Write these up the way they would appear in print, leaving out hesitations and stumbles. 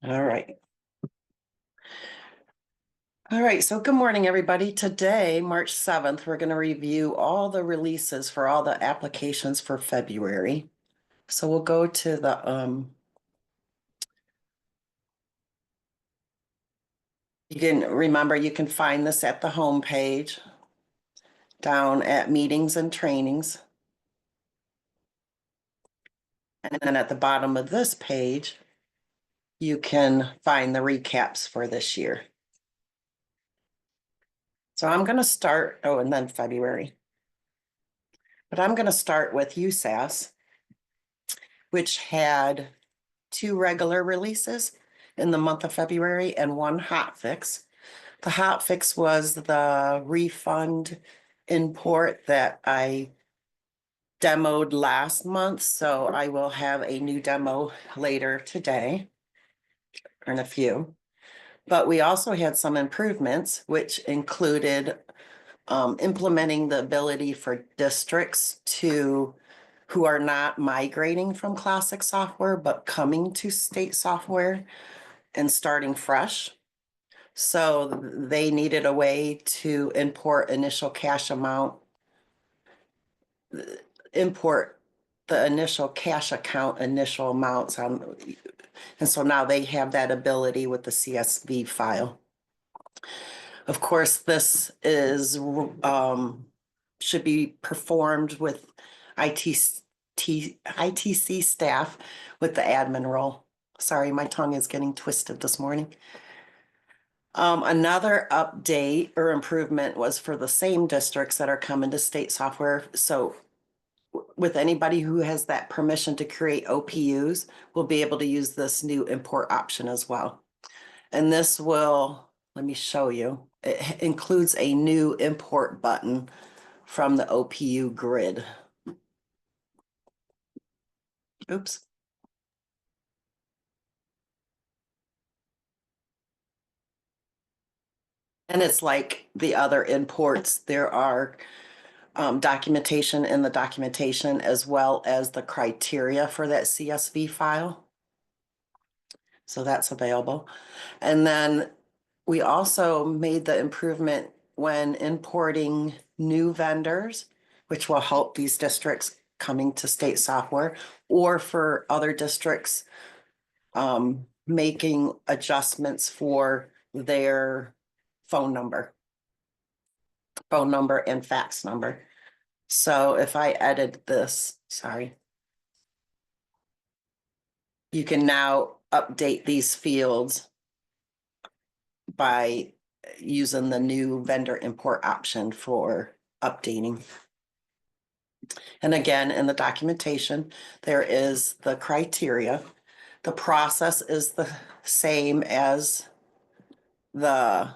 All right. All right, so good morning, everybody. Today, March 7th, we're going to review all the releases for all the applications for February. So we'll go to you can remember you can find this at the home page down at meetings and trainings. And then at the bottom of this page, you can find the recaps for this year. So I'm going to start, and then February. But I'm going to start with USAS, which had 2 regular releases in the month of February and 1 hot fix. The hot fix was the refund import that I demoed last month, so I will have a new demo later today or in a few. But we also had some improvements, which included implementing the ability for districts who are not migrating from classic software, but coming to state software and starting fresh. So they needed a way to import initial cash amount, import the initial cash account, initial amounts on. And so now they have that ability with the CSV file. Of course, this is should be performed with ITC staff with the admin role. Sorry, my tongue is getting twisted this morning. Another update or improvement was for the same districts that are coming to state software. So with anybody who has that permission to create OPUs, we'll be able to use this new import option as well. And this will, let me show you, it includes a new import button from the OPU grid. Oops. And it's like the other imports. There are documentation in the documentation as well as the criteria for that CSV file. So that's available. And then we also made the improvement when importing new vendors, which will help these districts coming to state software, or for other districts making adjustments for their phone number and fax number. So if I edit this, sorry, you can now update these fields by using the new vendor import option for updating. And again, in the documentation, there is the criteria. The process is the same as the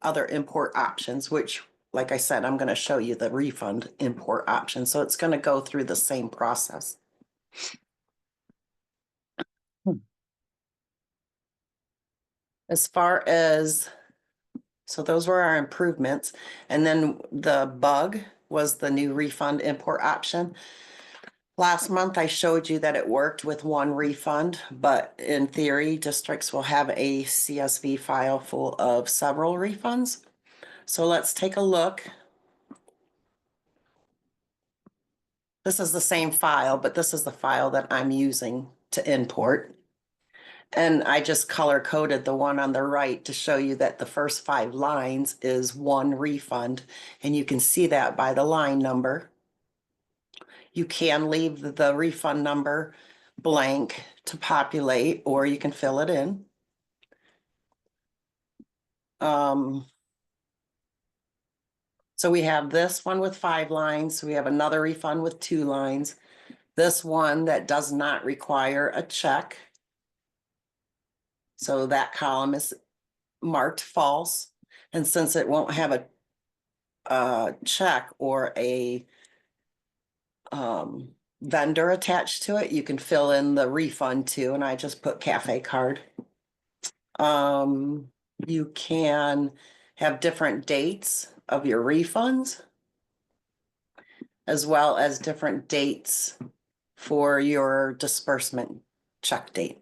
other import options, which, like I said, I'm going to show you the refund import option. So it's going to go through the same process. As far as, so those were our improvements. And then the bug was the new refund import option. Last month, I showed you that it worked with 1 refund, but in theory, districts will have a CSV file full of several refunds. So let's take a look. This is the same file, but this is the file that I'm using to import. And I just color coded the one on the right to show you that the first 5 lines is 1 refund. And you can see that by the line number. You can leave the refund number blank to populate, or you can fill it in. So we have this one with 5 lines. We have another refund with 2 lines. This one that does not require a check. So that column is marked false. And since it won't have a check or a vendor attached to it, you can fill in the refund too. And I just put cafe card. You can have different dates of your refunds, as well as different dates for your disbursement check date.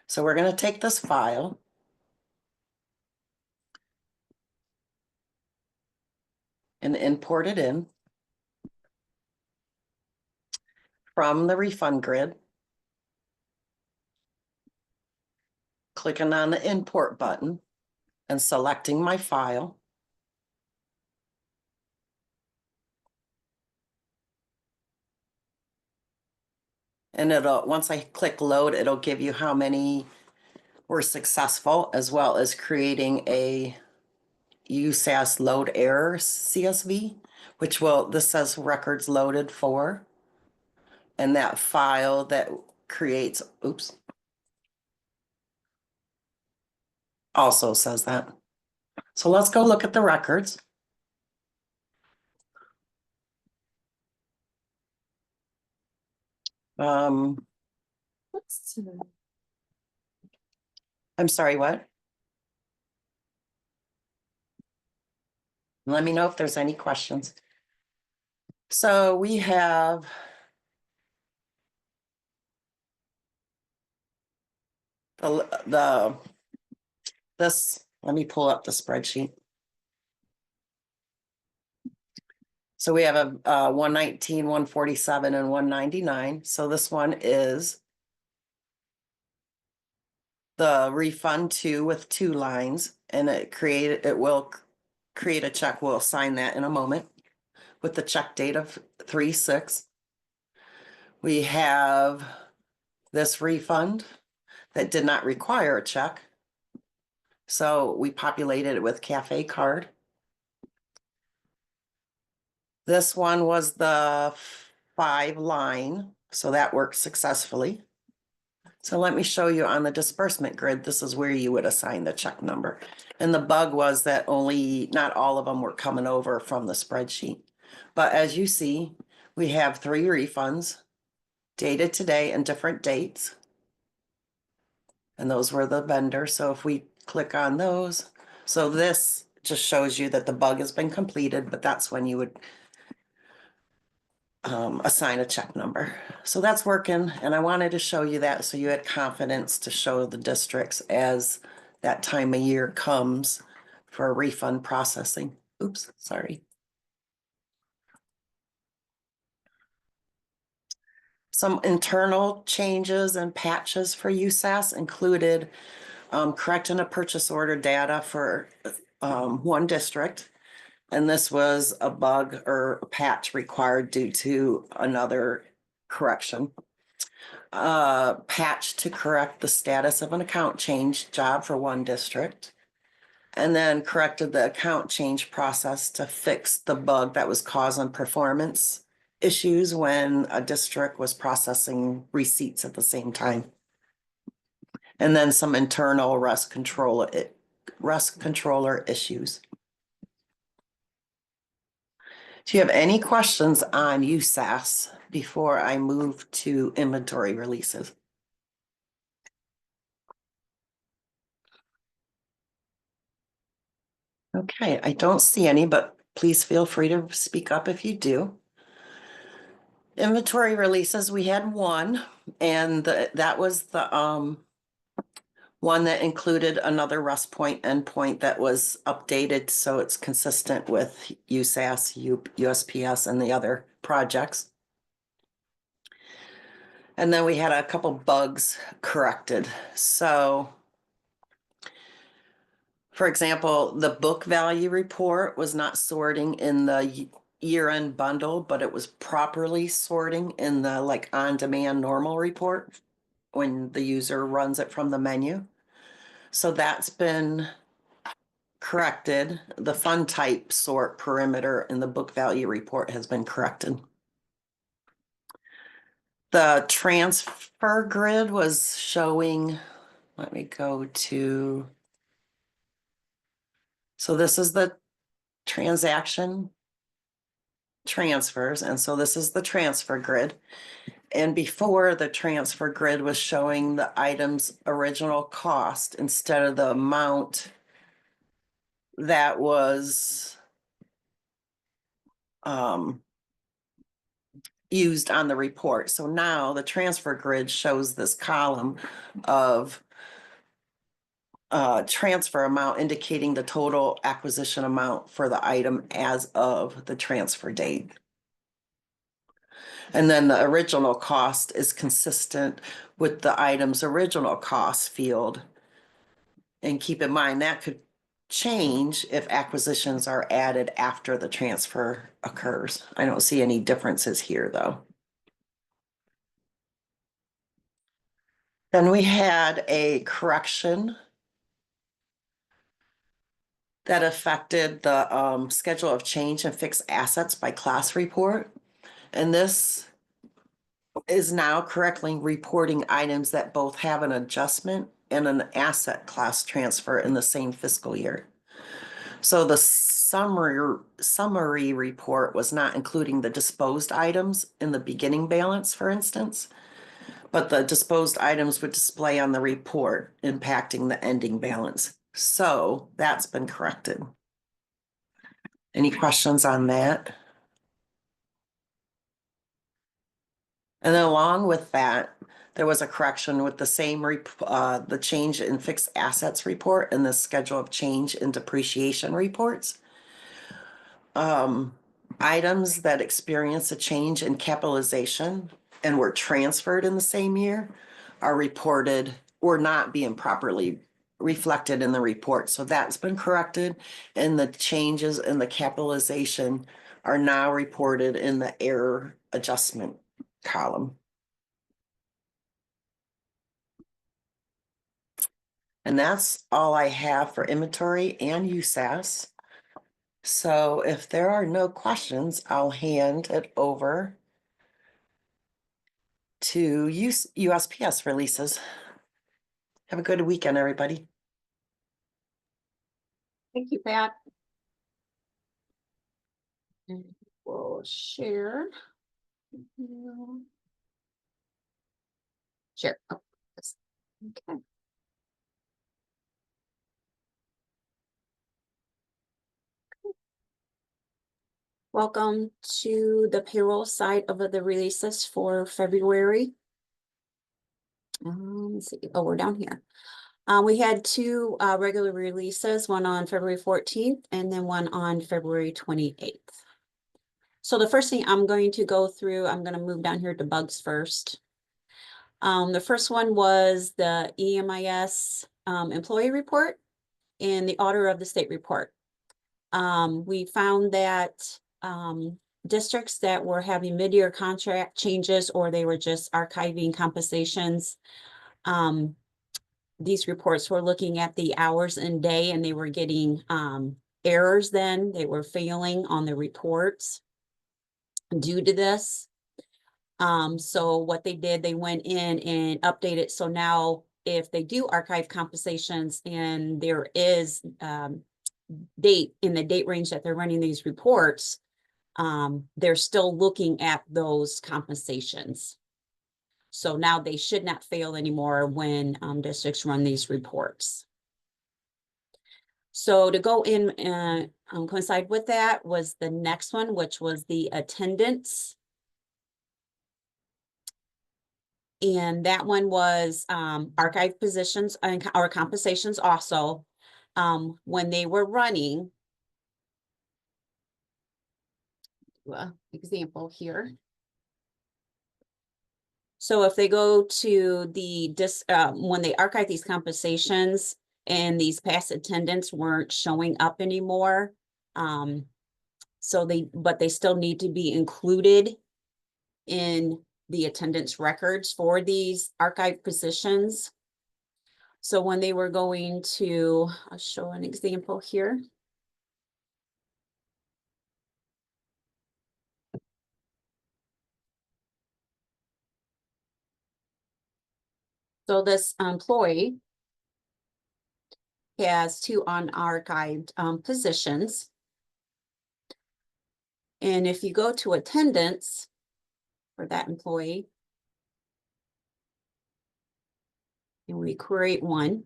So we're going to take this file and import it in from the refund grid. Clicking on the import button and selecting my file. And once I click load, it'll give you how many were successful, as well as creating a USAS load error CSV, which this says records loaded for. And that file that creates, oops, also says that. So let's go look at the records. I'm sorry, what? Let me know if there's any questions. So we have let me pull up the spreadsheet. So we have a 119, 147, and 199. So this one is the refund two with 2 lines, and it will create a check. We'll sign that in a moment with the check date of 3/6. We have this refund that did not require a check. So we populated it with cafe card. This one was the 5 line, so that worked successfully. So let me show you on the disbursement grid, this is where you would assign the check number. And the bug was that not all of them were coming over from the spreadsheet. But as you see, we have 3 refunds dated today and different dates. And those were the vendors. So if we click on those, so this just shows you that the bug has been completed, but that's when you would assign a check number. So that's working, and I wanted to show you that so you had confidence to show the districts as that time of year comes for refund processing. Oops, sorry. Some internal changes and patches for USAS included correcting a purchase order data for one district. And this was a bug or a patch required due to another correction. Patch to correct the status of an account change job for one district. And then corrected the account change process to fix the bug that was causing performance issues when a district was processing receipts at the same time. And then some internal rust controller issues. Do you have any questions on USAS before I move to inventory releases? Okay, I don't see any, but please feel free to speak up if you do. Inventory releases, we had one, and that was the one that included another Rust Point endpoint that was updated so it's consistent with USAS, USPS, and the other projects. And then we had a couple bugs corrected. So, for example, the book value report was not sorting in the year-end bundle, but it was properly sorting in the on-demand normal report when the user runs it from the menu. So that's been corrected. The fund type sort perimeter in the book value report has been corrected. The transfer grid was showing, let me go to, so this is the transaction transfers, and so this is the transfer grid. And before, the transfer grid was showing the item's original cost instead of the amount that was used on the report. So now the transfer grid shows this column of transfer amount indicating the total acquisition amount for the item as of the transfer date. And then the original cost is consistent with the item's original cost field. And keep in mind, that could change if acquisitions are added after the transfer occurs. I don't see any differences here, though. Then we had a correction that affected the schedule of change and fixed assets by class report. And this is now correctly reporting items that both have an adjustment and an asset class transfer in the same fiscal year. So the summary report was not including the disposed items in the beginning balance, for instance, but the disposed items would display on the report, impacting the ending balance. So that's been corrected. Any questions on that? And then along with that, there was a correction with the same the change in fixed assets report and the schedule of change in depreciation reports. Items that experience a change in capitalization and were transferred in the same year are reported or not being properly reflected in the report. So that's been corrected, and the changes in the capitalization are now reported in the error adjustment column. And that's all I have for inventory and USAS. So if there are no questions, I'll hand it over to USPS releases. Have a good weekend, everybody. Thank you, Pat. And we'll share. Share. Oh, yes. Okay. Welcome to the payroll side of the releases for February. Let's see. Oh, we're down here. We had two regular releases, one on February 14th and then one on February 28th. So the first thing I'm going to go through, I'm going to move down here to bugs first. The first one was the EMIS employee report and the auditor of the state report. We found that districts that were having mid-year contract changes or they were just archiving compensations, these reports were looking at the hours and day and they were getting errors then. They were failing on the reports due to this. So what they did, they went in and updated. So now if they do archive compensations and there is date in the date range that they're running these reports, they're still looking at those compensations. So now they should not fail anymore when districts run these reports. So to go in and coincide with that was the next one, which was the attendance. And that one was archive positions and our compensations also. When they were running, example here. So if they go to the when they archive these compensations and these past attendants weren't showing up anymore, but they still need to be included in the attendance records for these archive positions. So when they were going to, I'll show an example here. So this employee has two unarchived positions. And if you go to attendance for that employee, and we create one,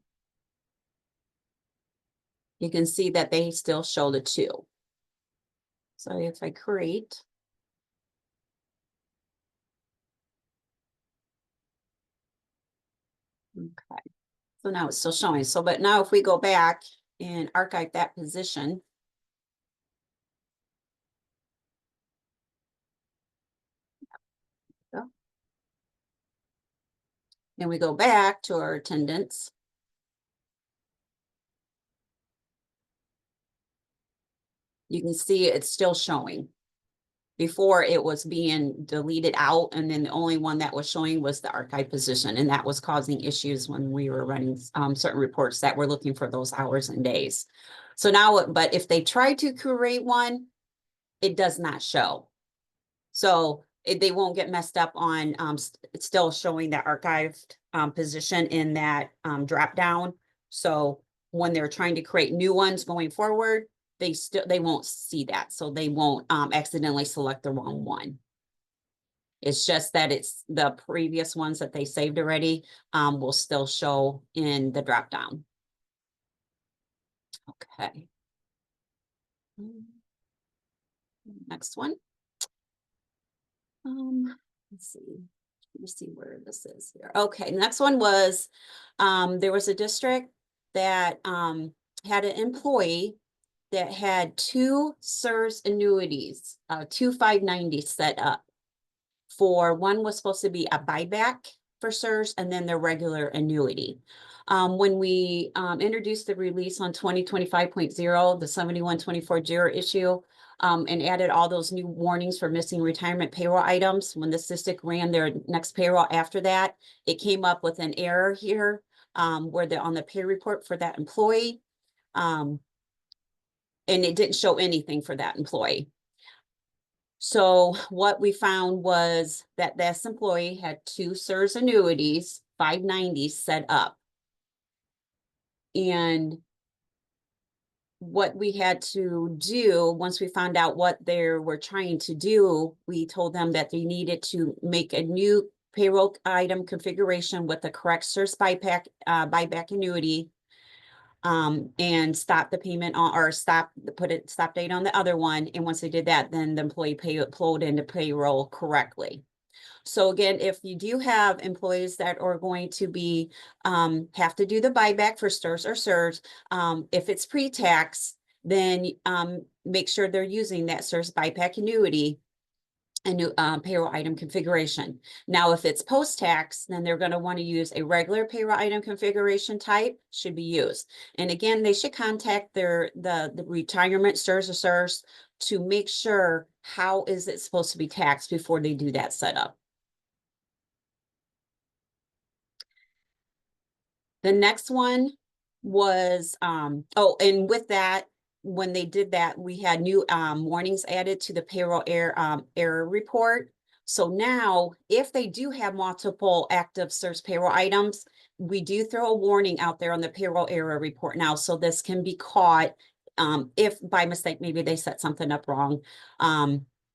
you can see that they still show the two. So if I create, okay. So now it's still showing. So, but now if we go back and archive that position. And we go back to our attendance. You can see it's still showing. Before it was being deleted out, and then the only one that was showing was the archive position, and that was causing issues when we were running certain reports that were looking for those hours and days. So now, but if they try to create one, it does not show. So they won't get messed up on it's still showing that archived position in that drop down. So when they're trying to create new ones going forward, they won't see that. So they won't accidentally select the wrong one. It's just that it's the previous ones that they saved already will still show in the drop down. Okay. Next one. Let's see. Let me see where this is here. Okay, next one was there was a district that had an employee that had two SERS annuities, two 590s set up. For one was supposed to be a buyback for SERS and then the regular annuity. When we introduced the release on 2025.0, the 7124 issue, and added all those new warnings for missing retirement payroll items, when the district ran their next payroll after that, it came up with an error here where they're on the pay report for that employee. And it didn't show anything for that employee. So what we found was that this employee had two SERS annuities, 590s set up. And what we had to do, once we found out what they were trying to do, we told them that they needed to make a new payroll item configuration with the correct SERS buyback annuity, and stop the payment on, or stop date on the other one. And once they did that, then the employee flowed into payroll correctly. So again, if you do have employees that are going to be have to do the buyback for STRS or SERS, if it's pre-tax, then make sure they're using that SERS buyback annuity and new payroll item configuration. Now, if it's post-tax, then they're going to want to use a regular payroll item configuration type should be used. And again, they should contact the retirement STRS or SERS to make sure how is it supposed to be taxed before they do that setup. The next one was, oh, and with that, when they did that, we had new warnings added to the payroll error report. So now, if they do have multiple active SERS payroll items, we do throw a warning out there on the payroll error report now. So this can be caught if by mistake, maybe they set something up wrong,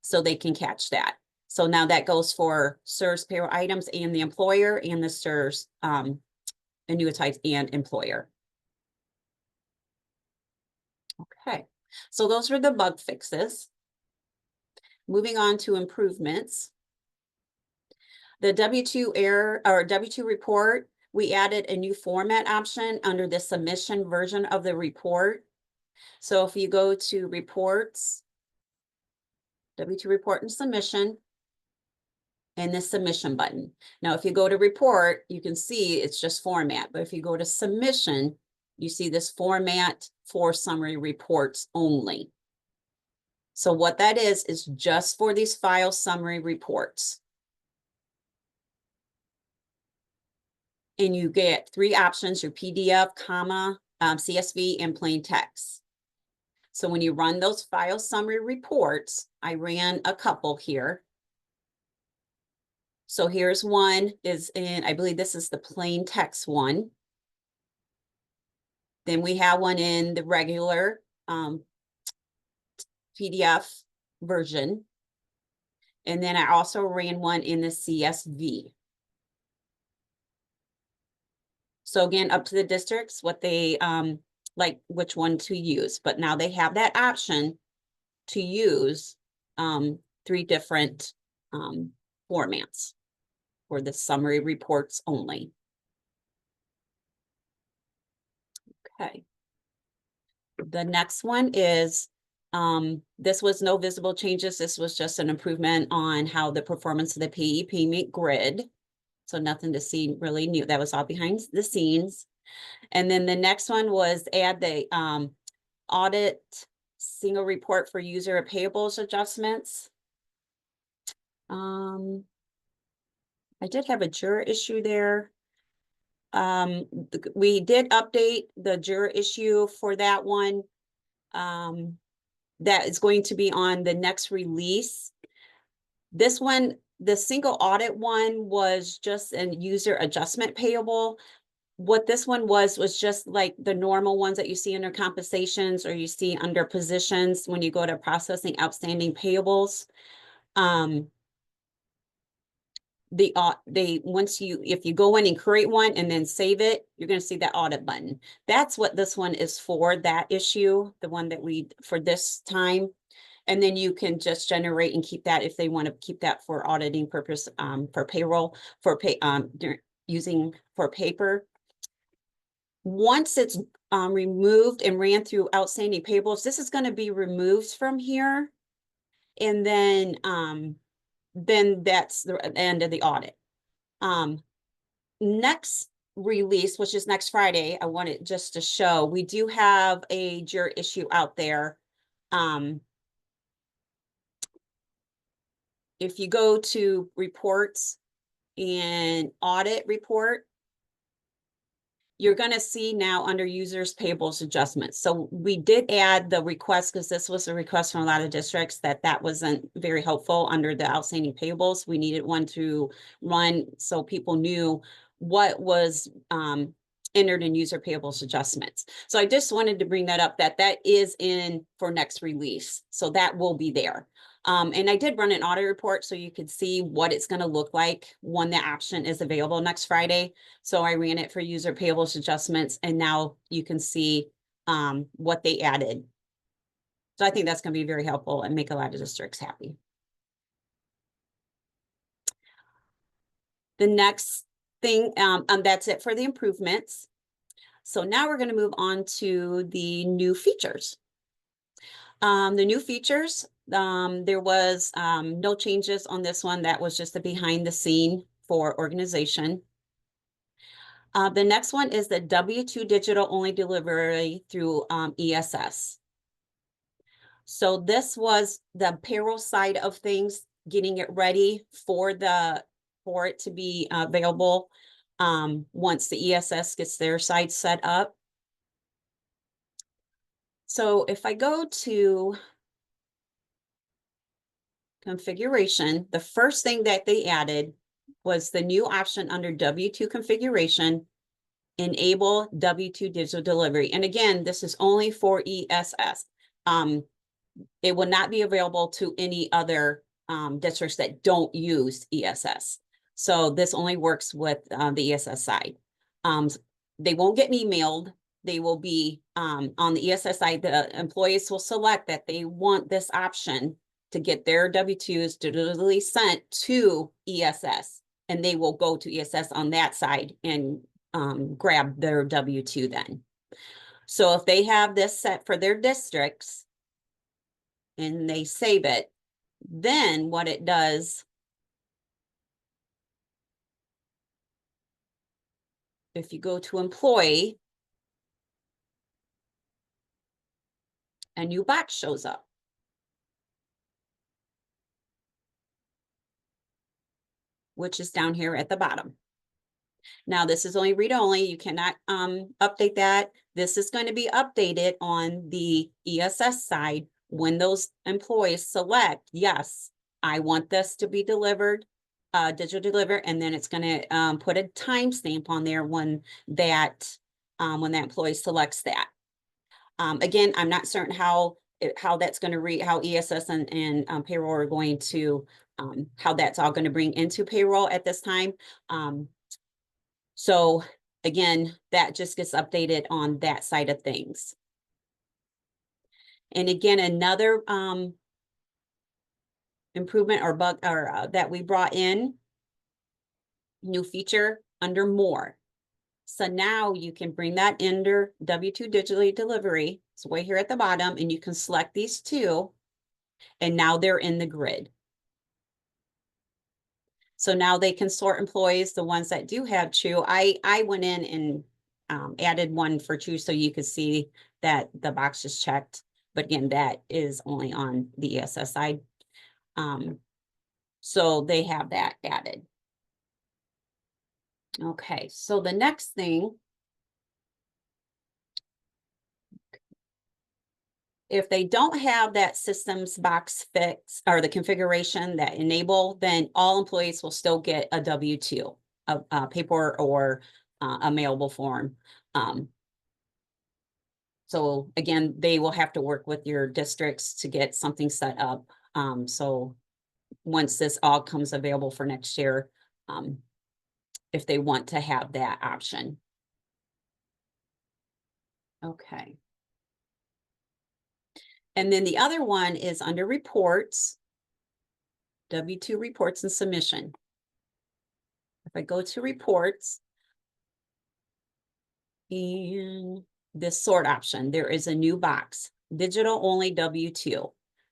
so they can catch that. So now that goes for SERS payroll items and the employer and the SERS annuitized and employer. Okay, so those were the bug fixes. Moving on to improvements. The W-2 error or W-2 report, we added a new format option under the submission version of the report. So if you go to reports, W-2 report and submission, and the submission button. Now, if you go to report, you can see it's just format, but if you go to submission, you see this format for summary reports only. So what that is just for these file summary reports. And you get three options, your PDF, comma, CSV, and plain text. So when you run those file summary reports, I ran a couple here. So here's one is in, I believe this is the plain text one. Then we have one in the regular PDF version. And then I also ran one in the CSV. So again, up to the districts, what they like which one to use. But now they have that option to use three different formats for the summary reports only. Okay. The next one is, this was no visible changes. This was just an improvement on how the performance of the PE payment grid. So nothing to see really new. That was all behind the scenes. And then the next one was add the audit single report for user payables adjustments. I did have a juror issue there. We did update the juror issue for that one. That is going to be on the next release. This one, the single audit one was just a user adjustment payable. What this one was just like the normal ones that you see under compensations or you see under positions when you go to processing outstanding payables. If you go in and create one and then save it, you're going to see that audit button. That's what this one is for, that issue, the one that for this time. And then you can just generate and keep that if they want to keep that for auditing purpose, for payroll, using for paper. Once it's removed and ran through outstanding payables, this is going to be removed from here. And then that's the end of the audit. Next release, which is next Friday, I wanted just to show, we do have a juror issue out there. If you go to reports and audit report, you're going to see now under users payables adjustments. So we did add the request because this was a request from a lot of districts that wasn't very helpful under the outstanding payables. We needed one to run so people knew what was entered in user payables adjustments. So I just wanted to bring that up, that is in for next release. So that will be there. And I did run an audit report so you could see what it's going to look like when the option is available next Friday. So I ran it for user payables adjustments, and now you can see what they added. So I think that's going to be very helpful and make a lot of districts happy. The next thing, that's it for the improvements. So now we're going to move on to the new features. The new features, there was no changes on this one. That was just the behind the scene for organization. The next one is the W-2 digital only delivery through ESS. So this was the payroll side of things, getting it ready for it to be available once the ESS gets their side set up. So if I go to configuration, the first thing that they added was the new option under W-2 configuration, enable W-2 digital delivery. And again, this is only for ESS. It will not be available to any other districts that don't use ESS. So this only works with the ESS side. They won't get emailed. They will be on the ESS side. The employees will select that they want this option to get their W-2s digitally sent to ESS, and they will go to ESS on that side and grab their W-2 then. So if they have this set for their districts and they save it, then what it does, if you go to employee, a new box shows up. Which is down here at the bottom. Now, this is only read-only. You cannot update that. This is going to be updated on the ESS side when those employees select, yes, I want this to be delivered, digital delivered, and then it's going to put a timestamp on there when that employee selects that. Again, I'm not certain how that's going to read, how ESS and payroll are going to, how that's all going to bring into payroll at this time. So again, that just gets updated on that side of things. And again, another improvement or bug or, that we brought in, new feature under more. So now you can bring that under W-2 digitally delivery. It's way here at the bottom, and you can select these two, and now they're in the grid. So now they can sort employees, the ones that do have true. I went in and added one for true so you could see that the box is checked. But again, that is only on the ESS side. So they have that added. Okay, so the next thing, if they don't have that systems box fix or the configuration that enable, then all employees will still get a W-2, a paper or a mailable form. So again, they will have to work with your districts to get something set up. So once this all comes available for next year, if they want to have that option. Okay. And then the other one is under reports, W-2 reports and submission. If I go to reports and this sort option, there is a new box, digital only W-2.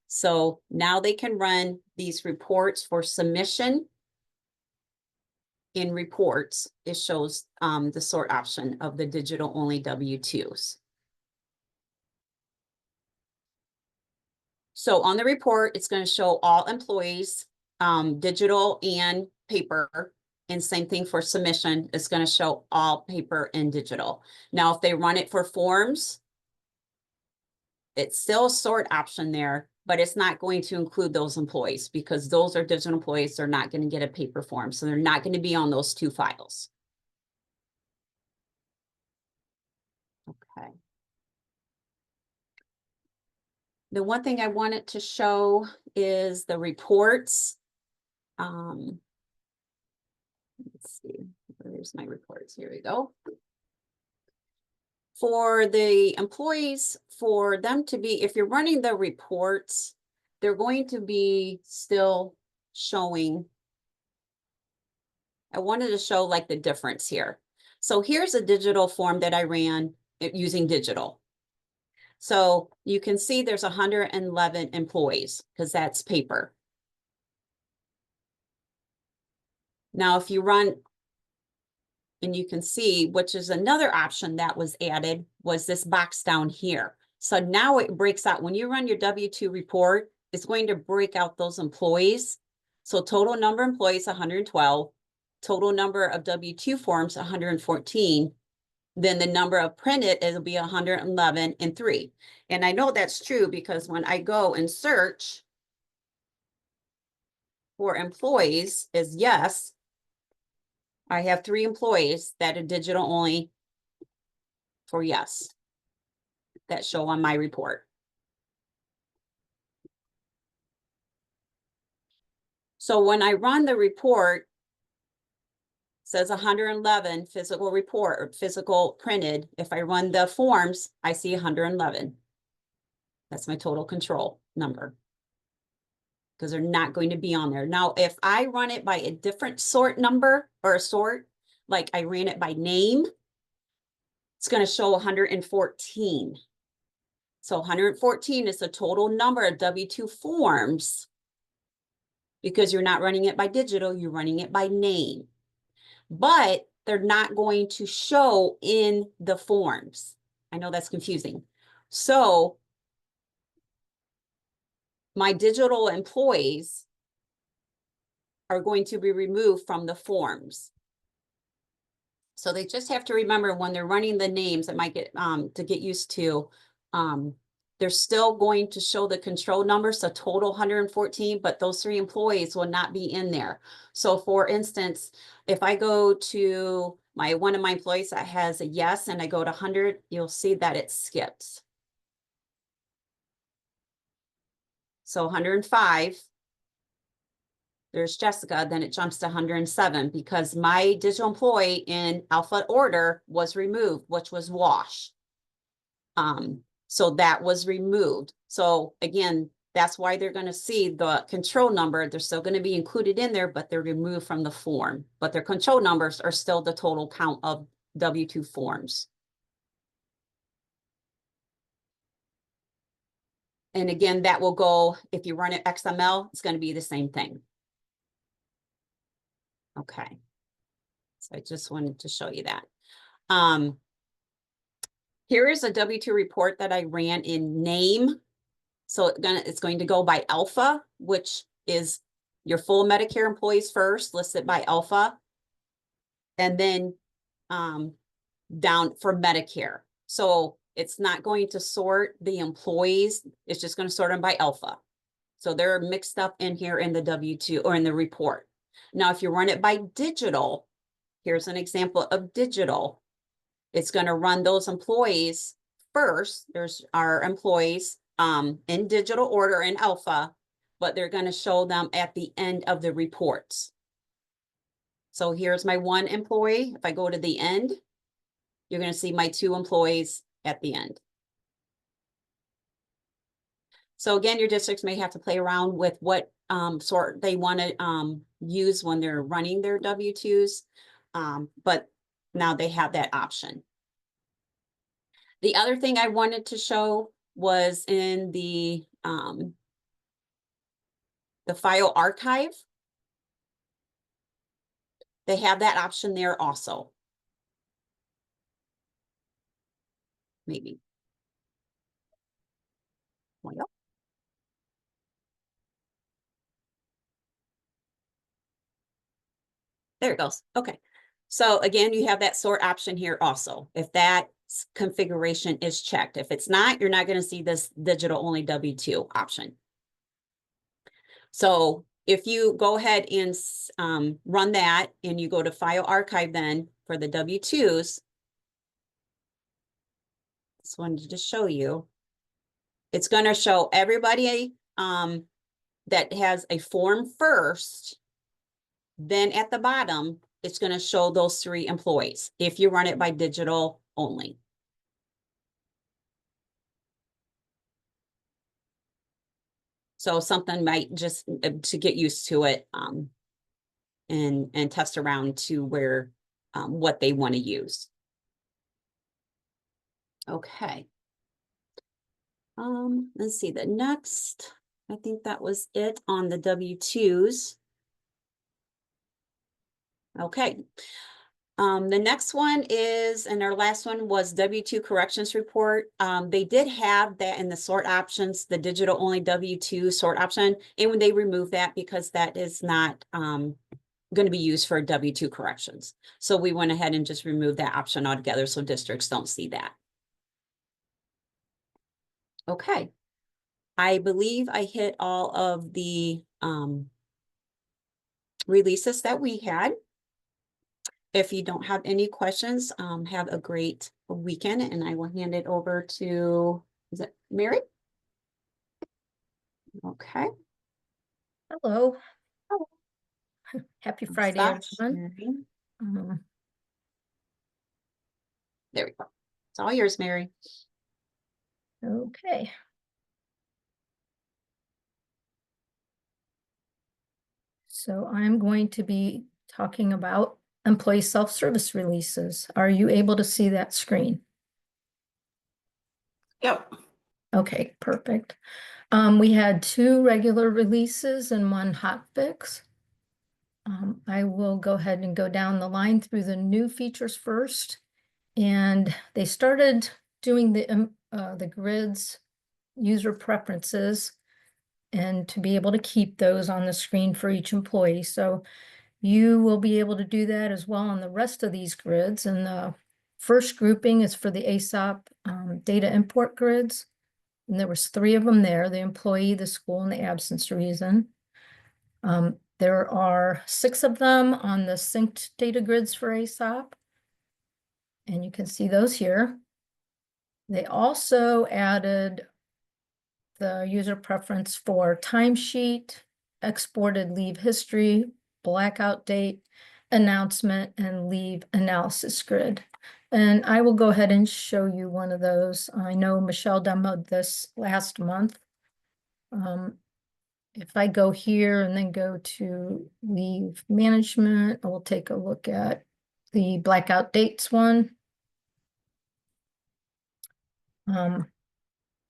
So now they can run these reports for submission. In reports, it shows the sort option of the digital only W-2s. So on the report, it's going to show all employees, digital and paper. And same thing for submission, it's going to show all paper and digital. Now, if they run it for forms, it's still a sort option there, but it's not going to include those employees because those are digital employees. They're not going to get a paper form. So they're not going to be on those two files. Okay. The one thing I wanted to show is the reports. Let's see, where's my reports? Here we go. For the employees, for them to be, if you're running the reports, they're going to be still showing. I wanted to show like the difference here. So here's a digital form that I ran using digital. So you can see there's 111 employees because that's paper. Now, if you run, and you can see, which is another option that was added, was this box down here. So now it breaks out. When you run your W-2 report, it's going to break out those employees. So total number of employees, 112. Total number of W-2 forms, 114. Then the number of printed, it'll be 111 and 3. And I know that's true because when I go and search for employees is yes, I have 3 employees that are digital only for yes, that show on my report. So when I run the report, it says 111 physical report or physical printed. If I run the forms, I see 111. That's my total control number because they're not going to be on there. Now, if I run it by a different sort number or a sort, like I ran it by name, it's going to show 114. So 114 is the total number of W-2 forms because you're not running it by digital, you're running it by name. But they're not going to show in the forms. I know that's confusing. So my digital employees are going to be removed from the forms. So they just have to remember when they're running the names, it might get to get used to, they're still going to show the control number, so total 114, but those 3 employees will not be in there. So for instance, if I go to one of my employees that has a yes and I go to 100, you'll see that it skips. So 105, there's Jessica, then it jumps to 107 because my digital employee in alpha order was removed, which was Wash. So that was removed. So again, that's why they're going to see the control number. They're still going to be included in there, but they're removed from the form. But their control numbers are still the total count of W-2 forms. And again, that will go, if you run it XML, it's going to be the same thing. Okay. So I just wanted to show you that. Here is a W-2 report that I ran in name. So it's going to go by alpha, which is your full Medicare employees first, listed by alpha. And then down for Medicare. So it's not going to sort the employees. It's just going to sort them by alpha. So they're mixed up in here in the W-2 or in the report. Now, if you run it by digital, here's an example of digital. It's going to run those employees first. There's our employees in digital order in alpha, but they're going to show them at the end of the reports. So here's my one employee. If I go to the end, you're going to see my two employees at the end. So again, your districts may have to play around with what sort they want to use when they're running their W-2s, but now they have that option. The other thing I wanted to show was in the file archive. They have that option there also. Maybe. Well. There it goes. Okay. So again, you have that sort option here also, if that configuration is checked. If it's not, you're not going to see this digital only W-2 option. So if you go ahead and run that and you go to file archive then for the W-2s, just wanted to show you, it's going to show everybody that has a form first. Then at the bottom, it's going to show those 3 employees if you run it by digital only. So something might just to get used to it and test around to where what they want to use. Okay. Let's see the next. I think that was it on the W-2s. Okay. The next one is, and our last one was W-2 corrections report. They did have that in the sort options, the digital only W-2 sort option. And when they removed that because that is not going to be used for W-2 corrections. So we went ahead and just removed that option altogether so districts don't see that. Okay. I believe I hit all of the releases that we had. If you don't have any questions, have a great weekend, and I will hand it over to, is it Mary? Okay. Hello. Oh. Happy Friday, everyone. There we go. It's all yours, Mary. Okay. So I'm going to be talking about employee self-service releases. Are you able to see that screen? Yep. Okay, perfect. We had 2 regular releases and 1 hot fix. I will go ahead and go down the line through the new features first. And they started doing the grids user preferences and to be able to keep those on the screen for each employee. So you will be able to do that as well on the rest of these grids. And the first grouping is for the ASOP data import grids. And there was 3 of them there, the employee, the school, and the absence reason. There are 6 of them on the synced data grids for ASOP. And you can see those here. They also added the user preference for timesheet, exported leave history, blackout date, announcement, and leave analysis grid. And I will go ahead and show you one of those. I know Michelle demoed this last month. If I go here and then go to leave management, I will take a look at the blackout dates one. And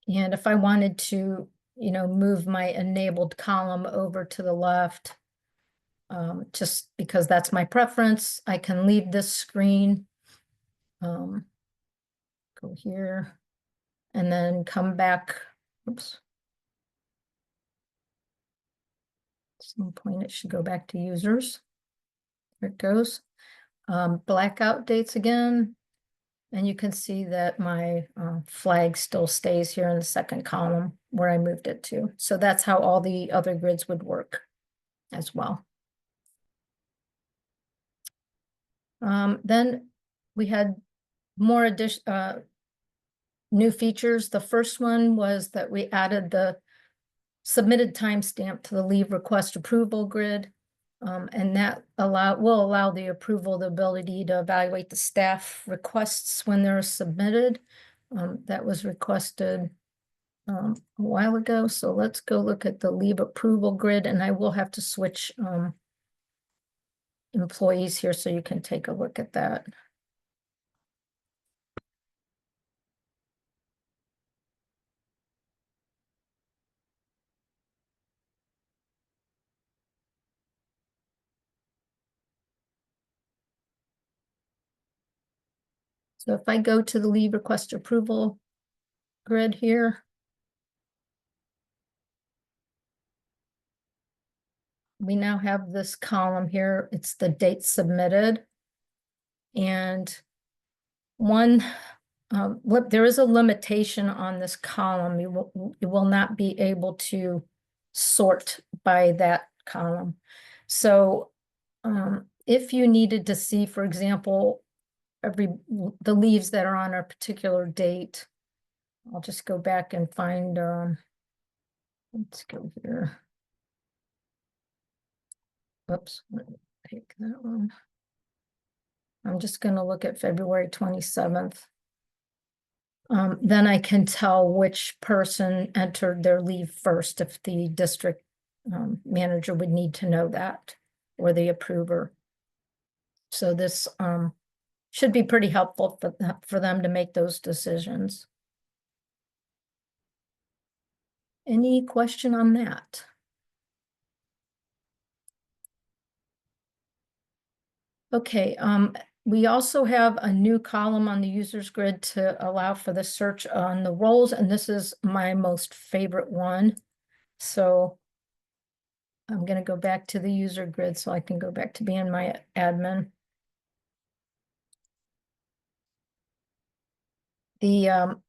if I wanted to, move my enabled column over to the left, just because that's my preference, I can leave this screen. Go here and then come back. Oops. At some point it should go back to users. There it goes. Blackout dates again. And you can see that my flag still stays here in the second column where I moved it to. So that's how all the other grids would work as well. Then we had more new features. The first one was that we added the submitted timestamp to the leave request approval grid. And that will allow the approval, the ability to evaluate the staff requests when they're submitted. That was requested a while ago. So let's go look at the leave approval grid, and I will have to switch employees here so you can take a look at that. So if I go to the leave request approval grid here, we now have this column here. It's the date submitted. And there is a limitation on this column. You will not be able to sort by that column. So if you needed to see, for example, the leaves that are on a particular date, I'll just go back and find, let's go here. Oops, let me take that one. I'm just going to look at February 27th. Then I can tell which person entered their leave first if the district manager would need to know that, or the approver. So this should be pretty helpful for them to make those decisions. Any question on that? Okay, we also have a new column on the users grid to allow for the search on the roles, and this is my most favorite one. So I'm going to go back to the user grid so I can go back to being my admin. There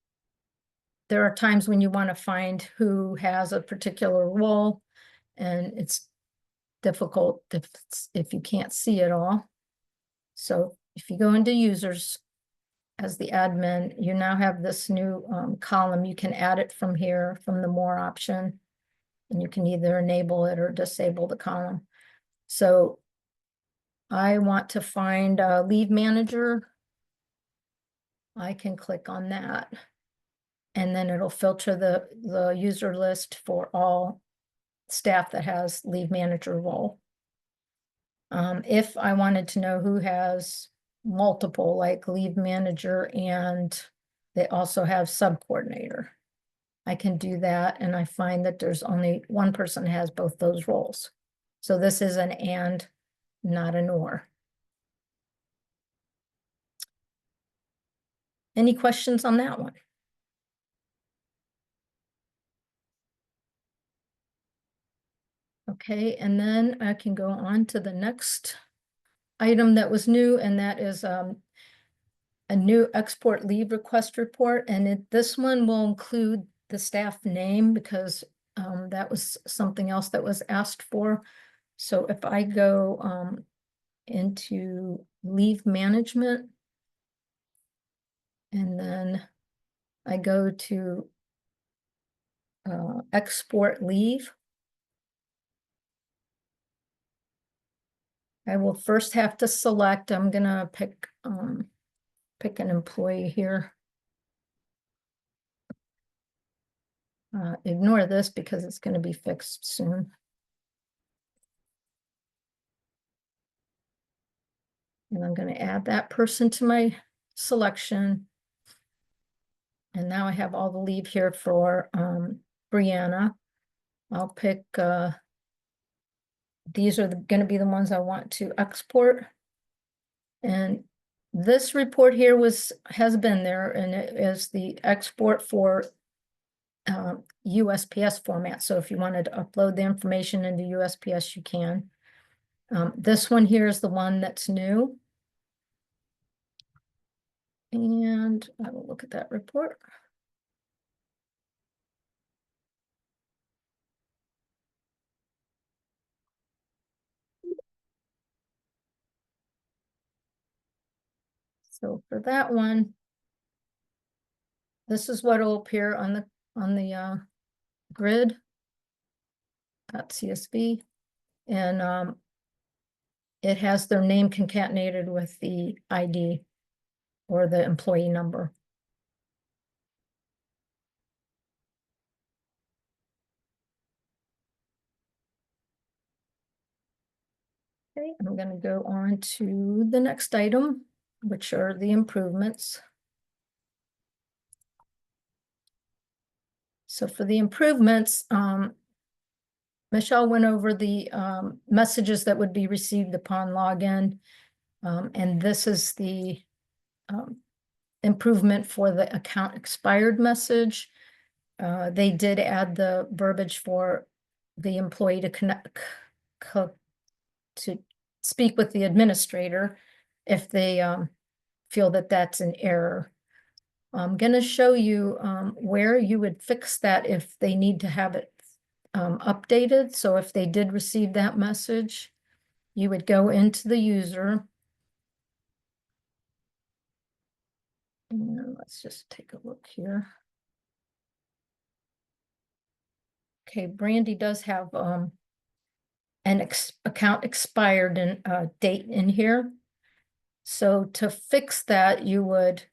are times when you want to find who has a particular role, and it's difficult if you can't see it all. So if you go into users as the admin, you now have this new column. You can add it from here, from the more option, and you can either enable it or disable the column. So I want to find a leave manager. I can click on that, and then it'll filter the user list for all staff that has leave manager role. If I wanted to know who has multiple, like leave manager, and they also have sub coordinator, I can do that, and I find that there's only one person that has both those roles. So this is an and, not an or. Any questions on that one? Okay, and then I can go on to the next item that was new, and that is a new export leave request report. And this one will include the staff name, because that was something else that was asked for. So if I go into leave management, and then I go to export leave, I will first have to select, I'm gonna pick an employee here. Ignore this because it's going to be fixed soon. And I'm going to add that person to my selection. And now I have all the leave here for Brianna. I'll pick, these are going to be the ones I want to export. And this report here has been there, and it is the export for USPS format. So if you wanted to upload the information into USPS, you can. This one here is the one that's new. And I will look at that report. So for that one, this is what will appear on the grid .csv, and it has their name concatenated with the ID or the employee number. Okay, I'm going to go on to the next item, which are the improvements. So for the improvements, Michelle went over the messages that would be received upon login. And this is the improvement for the account expired message. They did add the verbiage for the employee to to speak with the administrator if they feel that that's an error. I'm going to show you where you would fix that if they need to have it updated. So if they did receive that message, you would go into the user. And let's just take a look here. Okay, Brandy does have an account expired and date in here. So to fix that, you would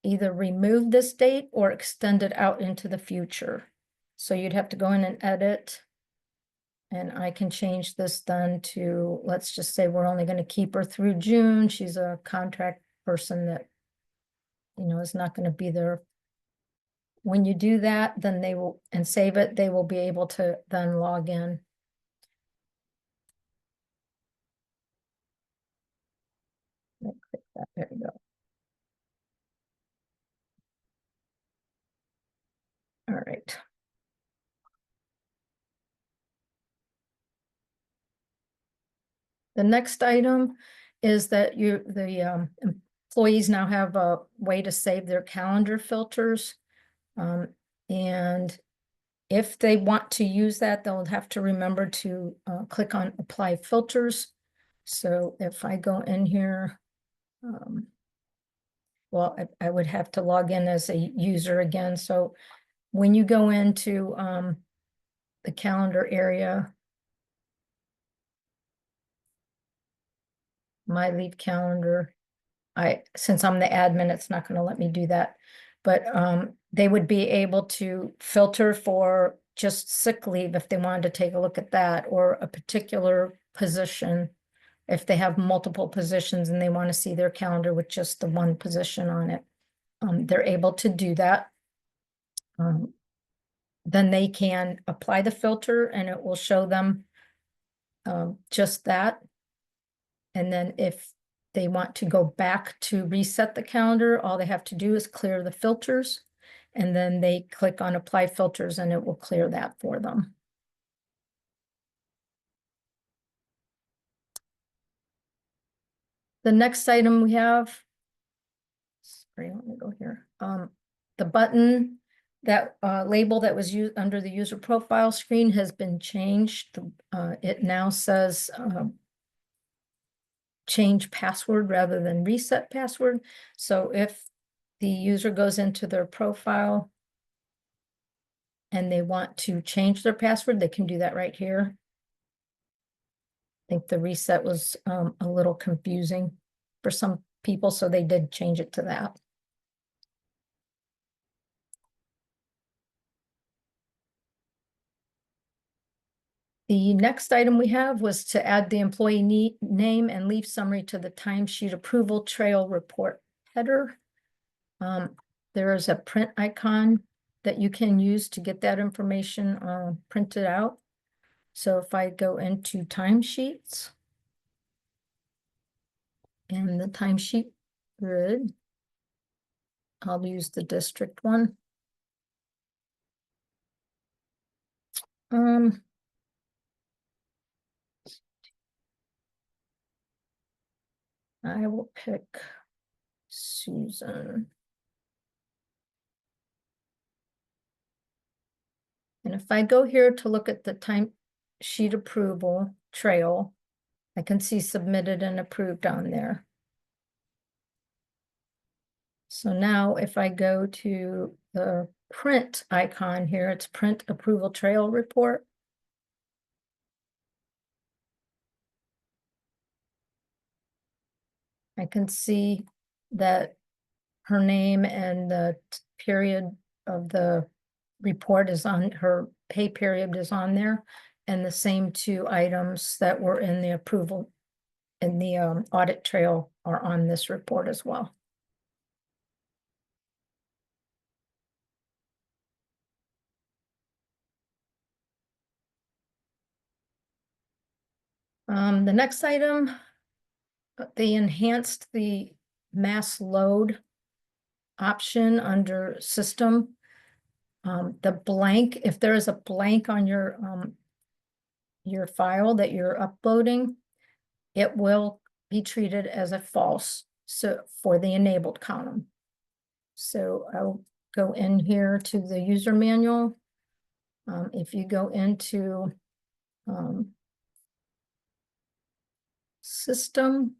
either remove this date or extend it out into the future. So you'd have to go in and edit. And I can change this then to, let's just say we're only going to keep her through June. She's a contract person that, you know, is not going to be there. When you do that, then they will, and save it, they will be able to then log in. There we go. All right. The next item is that the employees now have a way to save their calendar filters. And if they want to use that, they'll have to remember to click on apply filters. So if I go in here, well, I would have to log in as a user again. So when you go into the calendar area, my leave calendar, since I'm the admin, it's not going to let me do that. But they would be able to filter for just sick leave if they wanted to take a look at that, or a particular position. If they have multiple positions and they want to see their calendar with just the one position on it, they're able to do that. Then they can apply the filter and it will show them just that. And then if they want to go back to reset the calendar, all they have to do is clear the filters, and then they click on apply filters and it will clear that for them. The next item we have, sorry, let me go here. The button, that label that was used under the user profile screen has been changed. It now says change password rather than reset password. So if the user goes into their profile and they want to change their password, they can do that right here. I think the reset was a little confusing for some people, so they did change it to that. The next item we have was to add the employee name and leave summary to the timesheet approval trail report header. There is a print icon that you can use to get that information printed out. So if I go into timesheets and the timesheet grid, I'll use the district one. I will pick Susan. And if I go here to look at the timesheet approval trail, I can see submitted and approved on there. So now if I go to the print icon here, it's print approval trail report. I can see that her name and the period of the report is on, her pay period is on there. And the same two items that were in the approval in the audit trail are on this report as well. The next item, they enhanced the mass load option under system. The blank, if there is a blank on your file that you're uploading, it will be treated as a false, so for the enabled column. So I'll go in here to the user manual. If you go into system,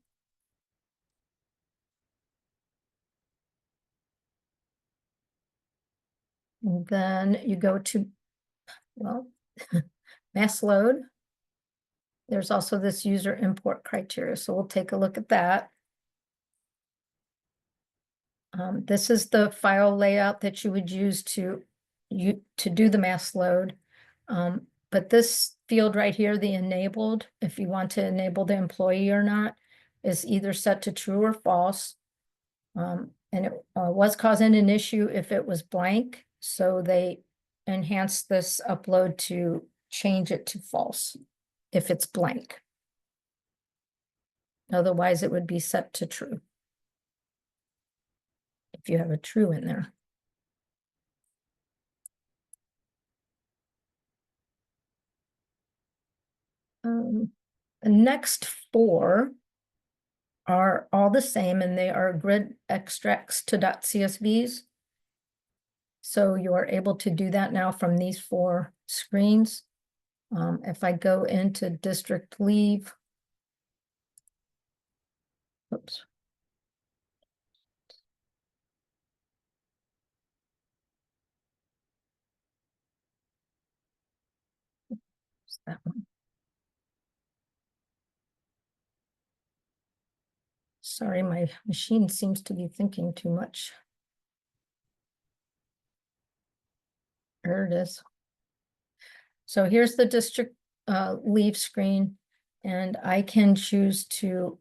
and then you go to, well, mass load. There's also this user import criteria, so we'll take a look at that. This is the file layout that you would use to do the mass load. But this field right here, the enabled, if you want to enable the employee or not, is either set to true or false. And it was causing an issue if it was blank, so they enhanced this upload to change it to false if it's blank. Otherwise, it would be set to true if you have a true in there. The next four are all the same, and they are grid extracts to .csvs. So you are able to do that now from these four screens. If I go into district leave, oops. That one. Sorry, my machine seems to be thinking too much. There it is. So here's the district leave screen, and I can choose to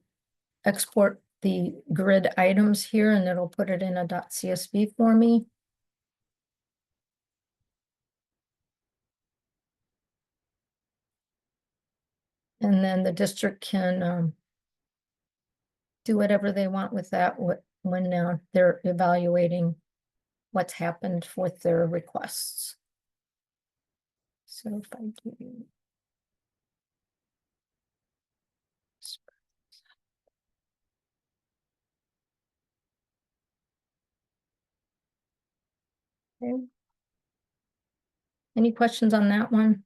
export the grid items here, and it'll put it in a .csv for me. And then the district can do whatever they want with that when they're evaluating what's happened with their requests. So if I do okay. Any questions on that one?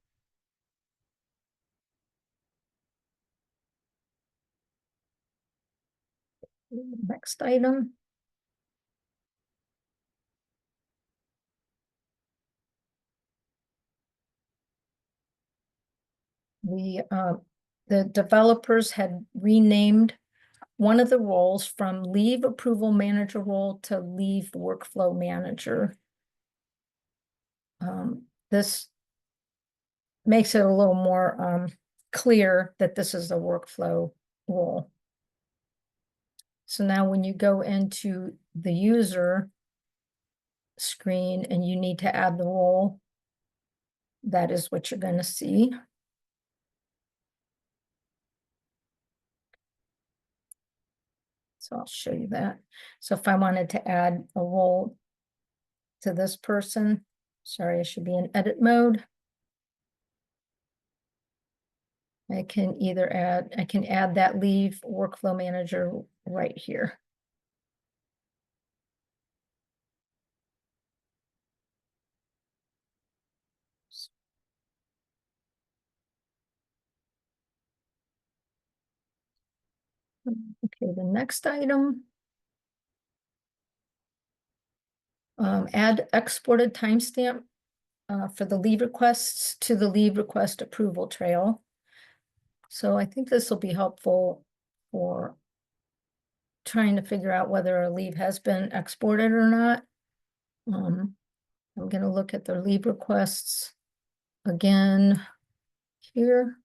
Next item. The developers had renamed one of the roles from leave approval manager role to leave workflow manager. makes it a little more clear that this is the workflow role. So now when you go into the user screen and you need to add the role, that is what you're going to see. So I'll show you that. So if I wanted to add a role to this person, sorry, I should be in edit mode. I can add that leave workflow manager right here. Okay, the next item. Add exported timestamp for the leave requests to the leave request approval trail. So I think this will be helpful for trying to figure out whether a leave has been exported or not. I'm going to look at the leave requests again here.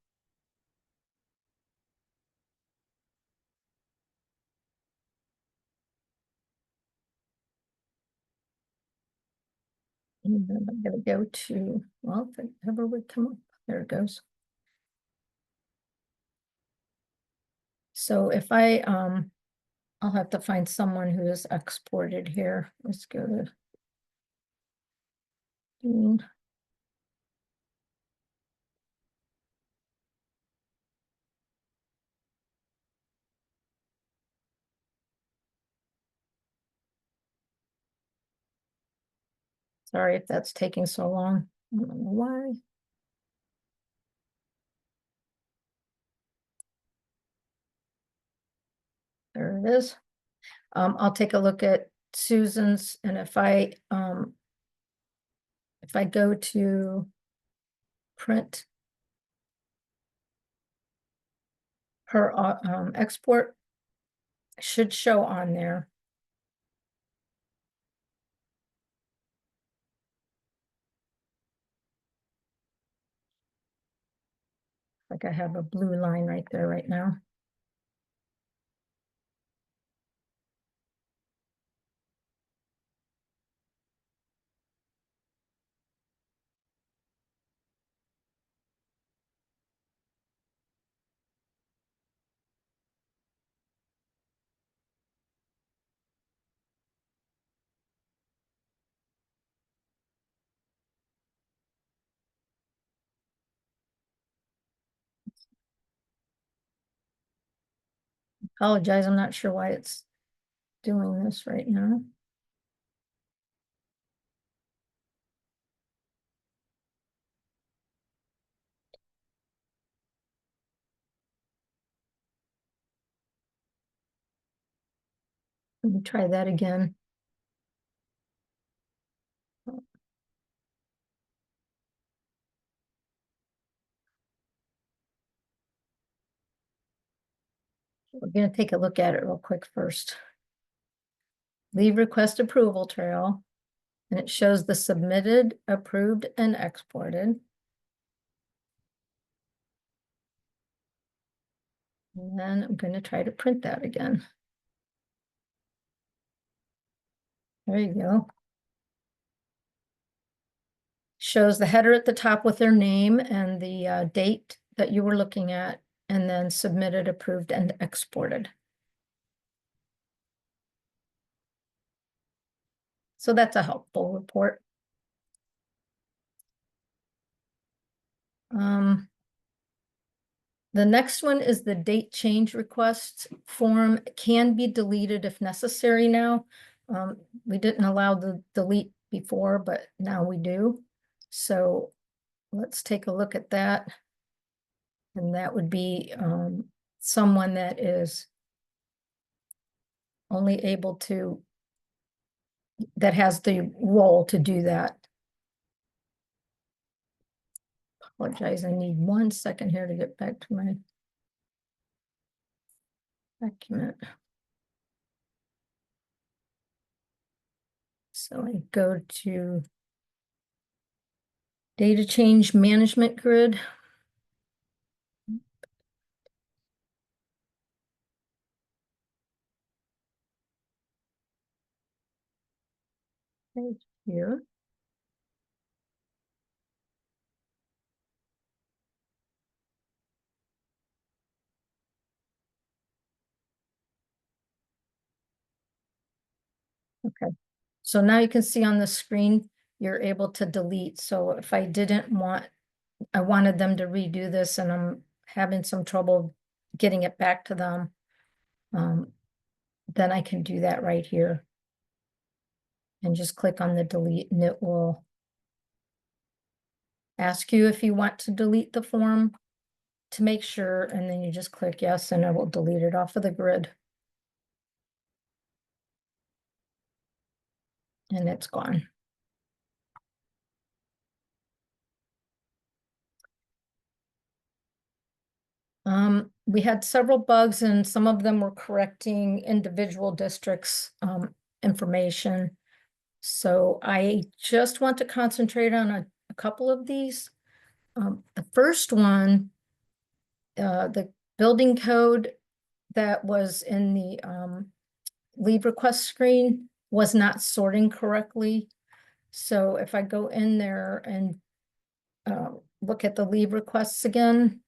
And then I'm going to go to, well, if it ever would come up, there it goes. So if I'll have to find someone who is exported here. Let's go to Dean. Sorry if that's taking so long. I don't know why. There it is. I'll take a look at Susan's, and if I go to print her export, should show on there. Like I have a blue line right there right now. Apologize, I'm not sure why it's doing this right now. Let me try that again. We're going to take a look at it real quick first. Leave request approval trail, and it shows the submitted, approved, and exported. And then I'm going to try to print that again. There you go. Shows the header at the top with their name and the date that you were looking at, and then submitted, approved, and exported. So that's a helpful report. The next one is the date change request form. It can be deleted if necessary now. We didn't allow the delete before, but now we do. So let's take a look at that. And that would be someone that is only able to, that has the role to do that. Apologize, I need 1 second here to get back to my document. So I go to Data change management grid. Right here. Okay, so now you can see on the screen, you're able to delete. So if I didn't want, I wanted them to redo this and I'm having some trouble getting it back to them, then I can do that right here. And just click on the delete and it will ask you if you want to delete the form to make sure, and then you just click yes and it will delete it off of the grid. And it's gone. We had several bugs and some of them were correcting individual districts' information. So I just want to concentrate on a couple of these. The first one, the building code that was in the leave request screen was not sorting correctly. So if I go in there and look at the leave requests again.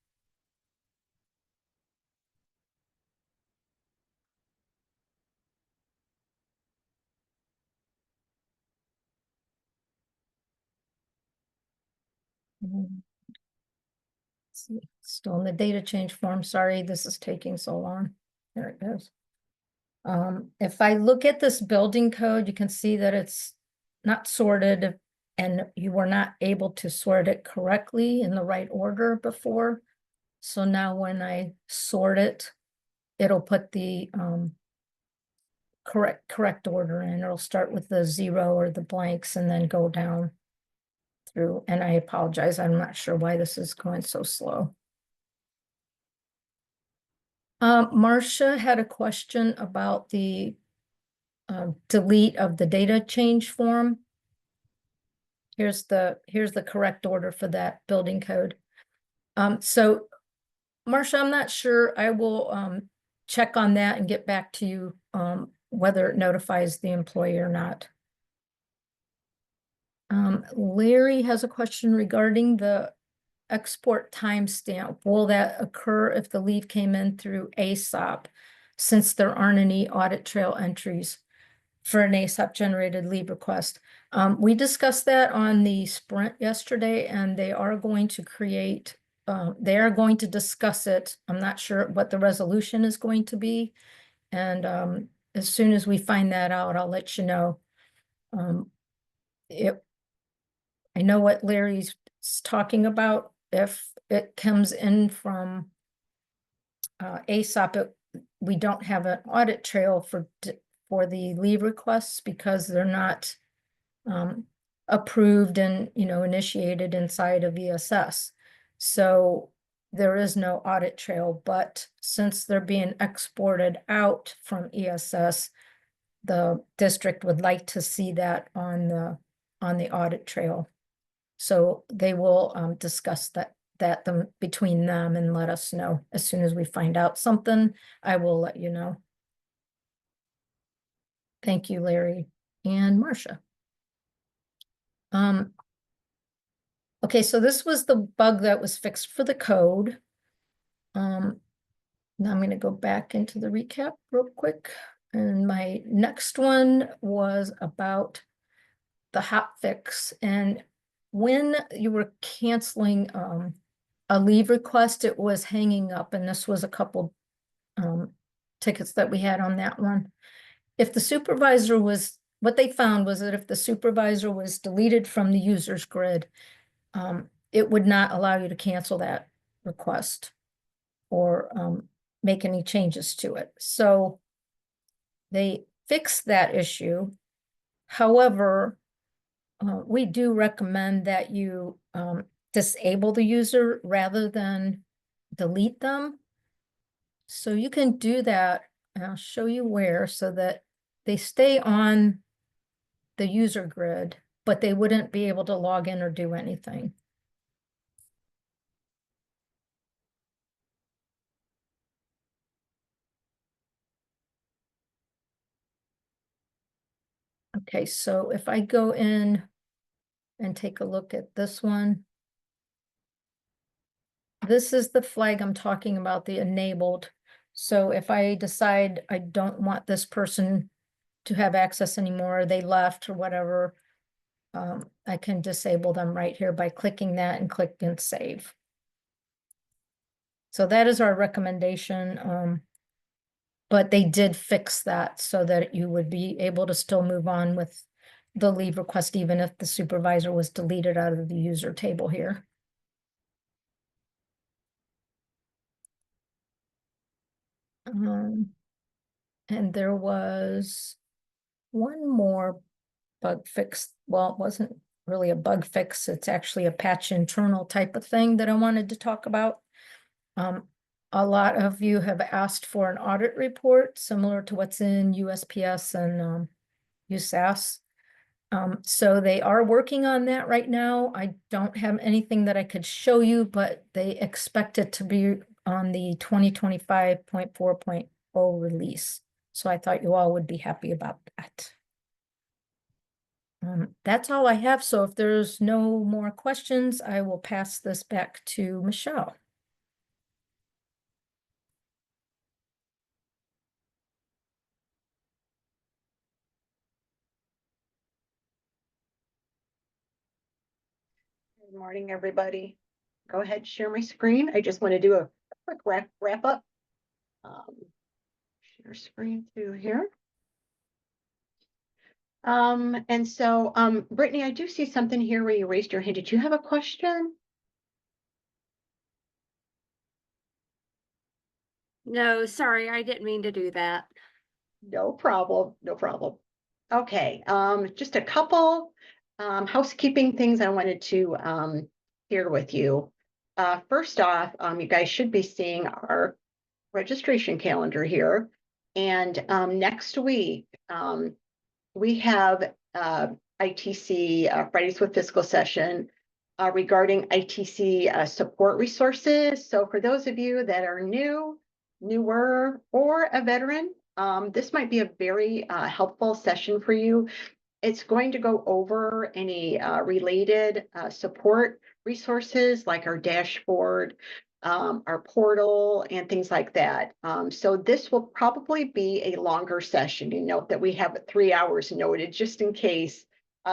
See, still in the data change form. Sorry, this is taking so long. There it goes. If I look at this building code, you can see that it's not sorted and you were not able to sort it correctly in the right order before. So now when I sort it, it'll put the correct order in. It'll start with the 0 or the blanks and then go down through. And I apologize, I'm not sure why this is going so slow. Marcia had a question about the delete of the data change form. Here's the correct order for that building code. So Marcia, I'm not sure. I will check on that and get back to you whether it notifies the employee or not. Larry has a question regarding the export timestamp. Will that occur if the leave came in through ASOP, since there aren't any audit trail entries for an ASOP generated leave request? We discussed that on the sprint yesterday, and they are going to create, they are going to discuss it. I'm not sure what the resolution is going to be. And as soon as we find that out, I'll let you know. I know what Larry's talking about. If it comes in from ASOP, we don't have an audit trail for the leave requests because they're not approved and initiated inside of ESS. So there is no audit trail, but since they're being exported out from ESS, the district would like to see that on the audit trail. So they will discuss that between them and let us know. As soon as we find out something, I will let you know. Thank you, Larry and Marcia. Okay, so this was the bug that was fixed for the code. Now I'm going to go back into the recap real quick. And my next one was about the hot fix. And when you were canceling a leave request, it was hanging up, and this was a couple tickets that we had on that one. If the supervisor was, what they found was that if the supervisor was deleted from the user's grid, it would not allow you to cancel that request or make any changes to it. So they fixed that issue. However, we do recommend that you disable the user rather than delete them. So you can do that, and I'll show you where, so that they stay on the user grid. but they wouldn't be able to log in or do anything. Okay, so if I go in and take a look at this one, this is the flag I'm talking about, the enabled. So if I decide I don't want this person to have access anymore, they left or whatever, I can disable them right here by clicking that and click and save. So that is our recommendation. But they did fix that so that you would be able to still move on with the leave request, even if the supervisor was deleted out of the user table here. And there was one more bug fix. Well, it wasn't really a bug fix. It's actually a patch internal type of thing that I wanted to talk about. A lot of you have asked for an audit report similar to what's in USPS and USAS. So they are working on that right now. I don't have anything that I could show you, but they expect it to be on the 2025.4.0 release. So I thought you all would be happy about that. That's all I have. So if there's no more questions, I will pass this back to Michelle. Good morning, everybody. Go ahead, share my screen. I just want to do a quick wrap up. Share screen through here. And so, Brittany, I do see something here where you raised your hand. Did you have a question? No, sorry, I didn't mean to do that. No problem, no problem. Okay, just a couple housekeeping things I wanted to share with you. First off, you guys should be seeing our registration calendar here. And next week, we have ITC Fridays with Fiscal Session regarding ITC support resources. So for those of you that are newer, or a veteran, this might be a very helpful session for you. It's going to go over any related support resources like our dashboard, our portal, and things like that. So this will probably be a longer session. You note that we have 3 hours noted just in case.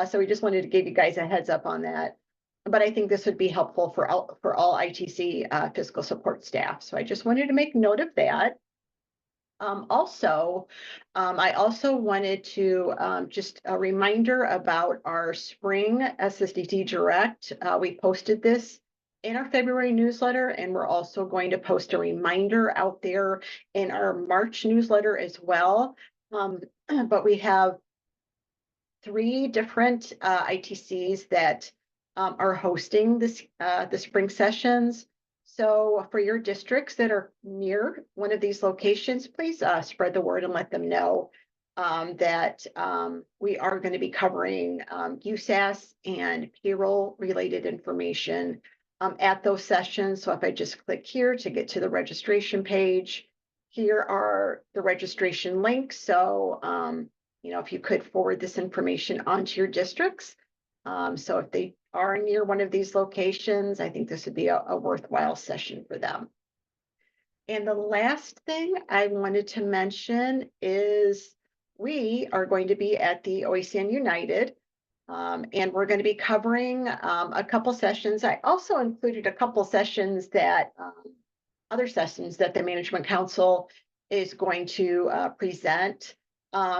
So we just wanted to give you guys a heads up on that. But I think this would be helpful for all ITC fiscal support staff. So I just wanted to make note of that. I also wanted to just a reminder about our spring SSDT Direct. We posted this in our February newsletter, and we're also going to post a reminder out there in our March newsletter as well. But we have 3 different ITCs that are hosting this the spring sessions. So for your districts that are near one of these locations, please spread the word and let them know that we are going to be covering USAS and payroll related information at those sessions. So if I just click here to get to the registration page, here are the registration links. So, you know, if you could forward this information onto your districts. So if they are near one of these locations, I think this would be a worthwhile session for them. And the last thing I wanted to mention is we are going to be at the OACN United, and we're going to be covering a couple sessions. I also included a couple sessions that other sessions that the Management Council is going to present.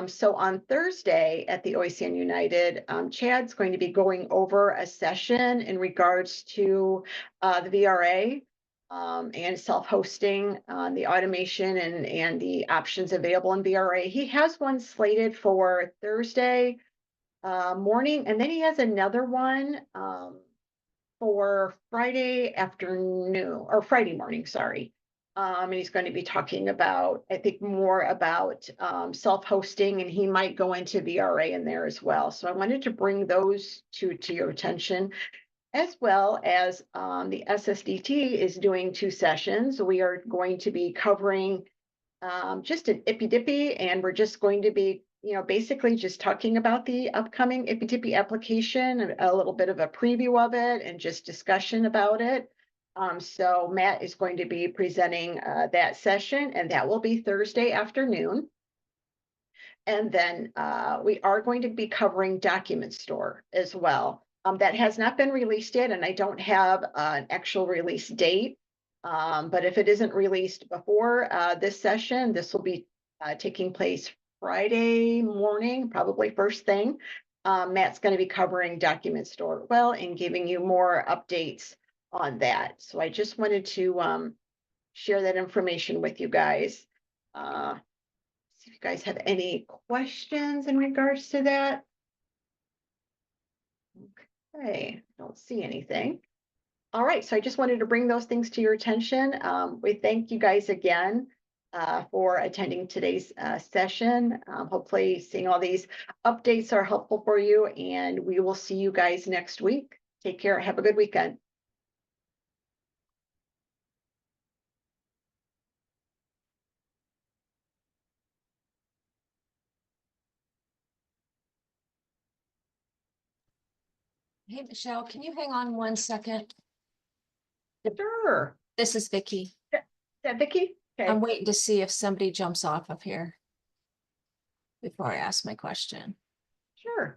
So on Thursday at the OACN United, Chad's going to be going over a session in regards to the VRA and self-hosting, the automation and the options available in VRA. He has one slated for Thursday morning, and then he has another one for Friday afternoon or Friday morning, sorry. And he's going to be talking about, I think, more about self-hosting, and he might go into VRA in there as well. So I wanted to bring those to your attention, as well as the SSDT is doing 2 sessions. We are going to be covering just an ippy dippy, and we're just going to be, basically just talking about the upcoming ippy dippy application, a little bit of a preview of it, and just discussion about it. So Matt is going to be presenting that session, and that will be Thursday afternoon. And then we are going to be covering Document Store as well. That has not been released yet, and I don't have an actual release date. But if it isn't released before this session, this will be taking place Friday morning, probably first thing. Matt's going to be covering Document Store well and giving you more updates on that. So I just wanted to share that information with you guys. See if you guys have any questions in regards to that. Okay, don't see anything. All right, so I just wanted to bring those things to your attention. We thank you guys again for attending today's session. Hopefully seeing all these updates are helpful for you, and we will see you guys next week. Take care. Have a good weekend. Hey, Michelle, can you hang on 1 second? Sure. This is Vicky. Is that Vicky? Okay. I'm waiting to see if somebody jumps off of here before I ask my question. Sure.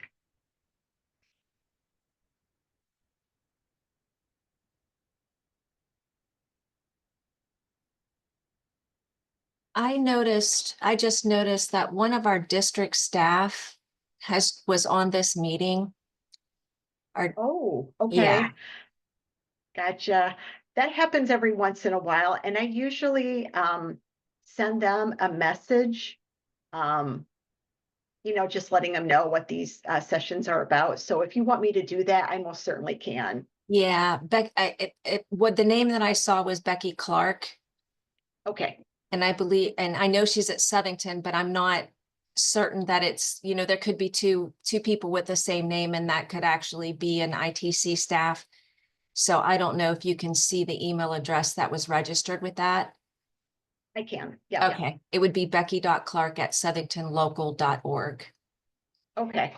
I just noticed that one of our district staff was on this meeting. Oh, okay. Yeah. Gotcha. That happens every once in a while, and I usually send them a message, just letting them know what these sessions are about. So if you want me to do that, I most certainly can. Yeah, what the name that I saw was Becky Clark. Okay. And I know she's at Southington, but I'm not certain that it's, there could be two people with the same name, and that could actually be an ITC staff. So I don't know if you can see the email address that was registered with that. I can. Yeah. Okay. It would be becky.clark@southingtonlocal.org. Okay.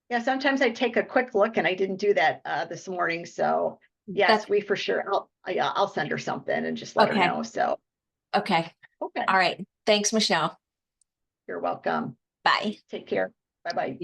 Yeah, sometimes I take a quick look, and I didn't do that this morning. So yes, we for sure. I'll send her something and just let her know. So Okay. okay. All right. Thanks, Michelle. You're welcome. Bye. Take care. Bye-bye.